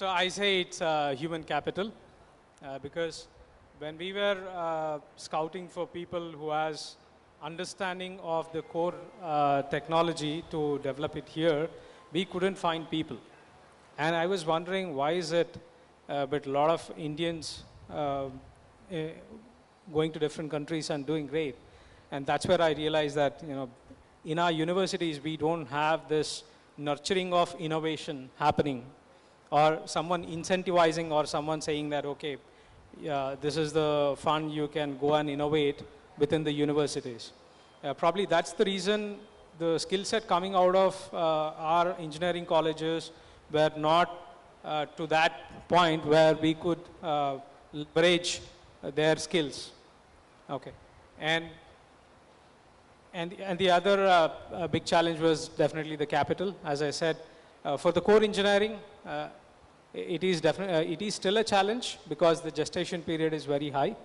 So I say it's human capital because when we were scouting for people who has understanding of the core technology to develop it here, we couldn't find people. And I was wondering why is it, but a lot of Indians going to different countries and doing great. And that's where I realized that, you know, in our universities, we don't have this nurturing of innovation happening, or someone incentivizing, or someone saying that, okay, this is the fund, you can go and innovate within the universities. Probably that's the reason the skill set coming out of our engineering colleges were not to that point where we could leverage their skills. Okay. And the other big challenge was definitely the capital. As I said, for the core engineering, it is still a challenge because the gestation period is very high.